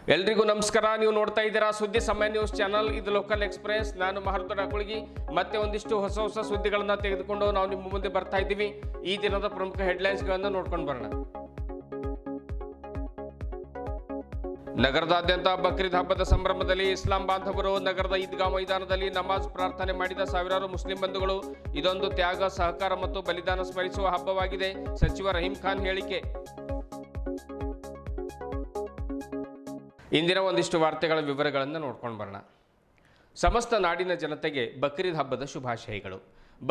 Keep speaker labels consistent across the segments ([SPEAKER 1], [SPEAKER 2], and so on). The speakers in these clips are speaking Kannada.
[SPEAKER 1] ಎಲ್ರಿಗೂ ನಮಸ್ಕಾರ. ನೀವು ನೋಡ್ತಾ ಇದ್ದೀರಾ ಸುದ್ದಿ ಸಮಯ ನ್ಯೂಸ್ ಚಾನಲ್. ಇದು ಲೋಕಲ್ ಎಕ್ಸ್ಪ್ರೆಸ್. ನಾನು ಮಹರ್ದೊಡ ಅಕುಳಗಿ. ಮತ್ತೆ ಒಂದಿಷ್ಟು ಹೊಸ ಸುದ್ದಿಗಳನ್ನು ತೆಗೆದುಕೊಂಡು ನಾವು ನಿಮ್ಮ ಮುಂದೆ ಬರ್ತಾ ಇದ್ದೀವಿ. ಈ ದಿನದ ಪ್ರಮುಖ ಹೆಡ್ಲೈನ್ಸ್ಗಳನ್ನು ನೋಡ್ಕೊಂಡು ಬರೋಣ. ನಗರದಾದ್ಯಂತ ಬಕ್ರೀದ್ ಹಬ್ಬದ ಸಂಭ್ರಮದಲ್ಲಿ ಇಸ್ಲಾಂ ಬಾಂಧವರು ನಗರದ ಈದ್ಗಾ ಮೈದಾನದಲ್ಲಿ ನಮಾಜ್ ಪ್ರಾರ್ಥನೆ ಮಾಡಿದ ಸಾವಿರಾರು ಮುಸ್ಲಿಂ ಬಂಧುಗಳು. ಇದೊಂದು ತ್ಯಾಗ, ಸಹಕಾರ ಮತ್ತು ಬಲಿದಾನ ಸ್ಮರಿಸುವ ಹಬ್ಬವಾಗಿದೆ. ಸಚಿವ ರಹೀಂ ಖಾನ್ ಹೇಳಿಕೆ. ಇಂದಿನ ಒಂದಿಷ್ಟು ವಾರ್ತೆಗಳ ವಿವರಗಳನ್ನು ನೋಡ್ಕೊಂಡು ಬರೋಣ. ಸಮಸ್ತ ನಾಡಿನ ಜನತೆಗೆ ಬಕ್ರೀದ್ ಹಬ್ಬದ ಶುಭಾಶಯಗಳು.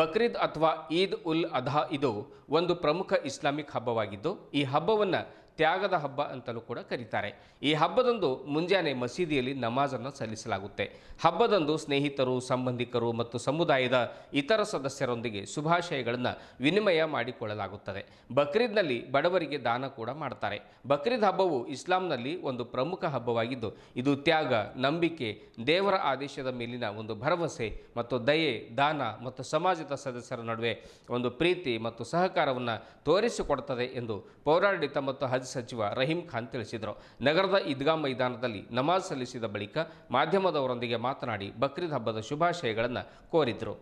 [SPEAKER 1] ಬಕ್ರೀದ್ ಅಥವಾ ಈದ್ ಉಲ್ ಅಧಾ ಇದು ಒಂದು ಪ್ರಮುಖ ಇಸ್ಲಾಮಿಕ್ ಹಬ್ಬವಾಗಿದ್ದು, ಈ ಹಬ್ಬವನ್ನು ತ್ಯಾಗದ ಹಬ್ಬ ಅಂತಲೂ ಕೂಡ ಕರೀತಾರೆ. ಈ ಹಬ್ಬದಂದು ಮುಂಜಾನೆ ಮಸೀದಿಯಲ್ಲಿ ನಮಾಜನ್ನು ಸಲ್ಲಿಸಲಾಗುತ್ತೆ. ಹಬ್ಬದಂದು ಸ್ನೇಹಿತರು, ಸಂಬಂಧಿಕರು ಮತ್ತು ಸಮುದಾಯದ ಇತರ ಸದಸ್ಯರೊಂದಿಗೆ ಶುಭಾಶಯಗಳನ್ನು ವಿನಿಮಯ ಮಾಡಿಕೊಳ್ಳಲಾಗುತ್ತದೆ. ಬಕ್ರೀದ್ನಲ್ಲಿ ಬಡವರಿಗೆ ದಾನ ಕೂಡ ಮಾಡ್ತಾರೆ. ಬಕ್ರೀದ್ ಹಬ್ಬವು ಇಸ್ಲಾಂನಲ್ಲಿ ಒಂದು ಪ್ರಮುಖ ಹಬ್ಬವಾಗಿದ್ದು, ಇದು ತ್ಯಾಗ, ನಂಬಿಕೆ, ದೇವರ ಆದೇಶದ ಮೇಲಿನ ಒಂದು ಭರವಸೆ ಮತ್ತು ದಯೆ, ದಾನ ಮತ್ತು ಸಮಾಜದ ಸದಸ್ಯರ ನಡುವೆ ಒಂದು ಪ್ರೀತಿ ಮತ್ತು ಸಹಕಾರವನ್ನು ತೋರಿಸಿಕೊಡುತ್ತದೆ ಎಂದು ಪೌರಾಡಳಿತ ಮತ್ತು ಹಜ್ ಸಚಿವ ರಹೀಂ ಖಾನ್ ತಿಳಿಸಿದರು. ನಗರದ ಈದ್ಗಾ ಮೈದಾನದಲ್ಲಿ ನಮಾಜ್ ಸಲ್ಲಿಸಿದ ಬಳಿಕ ಮಾಧ್ಯಮದವರೊಂದಿಗೆ ಮಾತನಾಡಿ ಬಕ್ರೀದ್ ಹಬ್ಬದ ಶುಭಾಶಯಗಳನ್ನು ಕೋರಿದರು.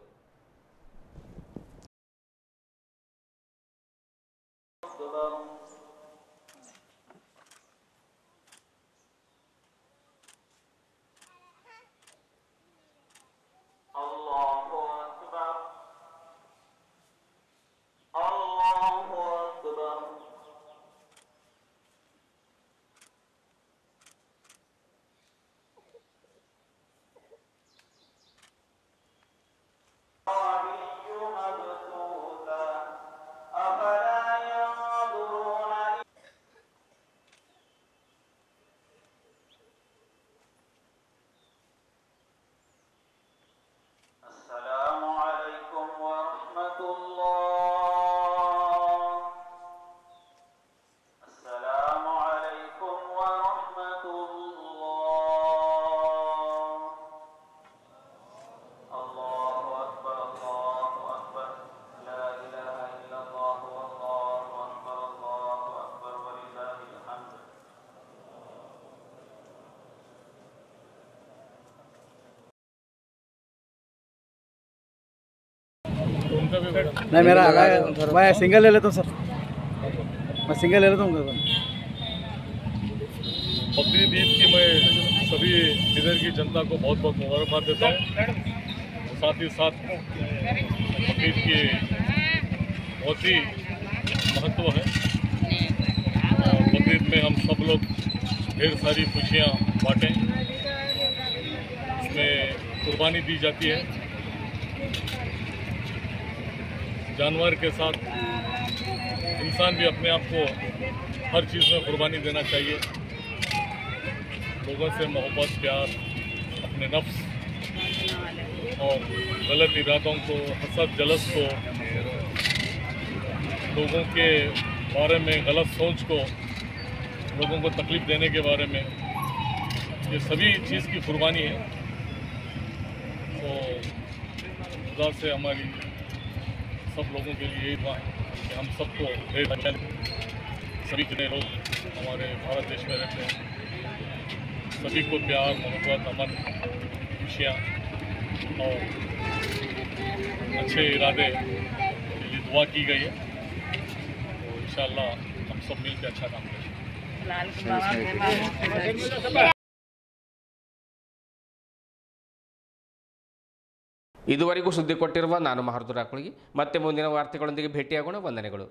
[SPEAKER 2] नहीं मेरा मैं सिंगल ले लेता हूँ सर, मैं सिंगल ले लेता हूँ।
[SPEAKER 3] बकरीद ईद की मैं सभी इधर की जनता को बहुत बहुत मुबारकबाद देता हूँ। साथ ही साथ बकरीद की बहुत ही महत्व है। बकरीद में हम सब लोग ढेर सारी खुशियाँ बाँटें। इसमें कुर्बानी दी जाती है। जानवर के साथ इंसान भी अपने आप को हर चीज़ में कुर्बानी देना चाहिए। लोगों से मोहब्बत, प्यार, अपने नफ्स और गलत इरादों को, हसद, जलस को, लोगों के बारे में गलत सोच को, लोगों को तकलीफ़ देने के बारे में, ये सभी चीज़ की कुर्बानी है। तो खुदा से हमारी सब लोगों के लिए यही दुआ है कि हम सबको सभी जितने लोग हमारे भारत देश में रहते हैं, सभी को प्यार, मोहब्बत, अमन, खुशियाँ और अच्छे इरादे के लिए दुआ की गई है। तो इंशाअल्लाह हम सब मिलकर अच्छा काम करें।
[SPEAKER 1] ಇದುವರೆಗೂ ಸುದ್ದಿ ಕೊಟ್ಟಿರುವ ನಾನು ಮಹರ್ದೊಡ ಅಕುಳಗಿ. ಮತ್ತೆ ಮುಂದಿನ ವಾರ್ತೆಗಳೊಂದಿಗೆ ಭೇಟಿಯಾಗೋಣ. ವಂದನೆಗಳು.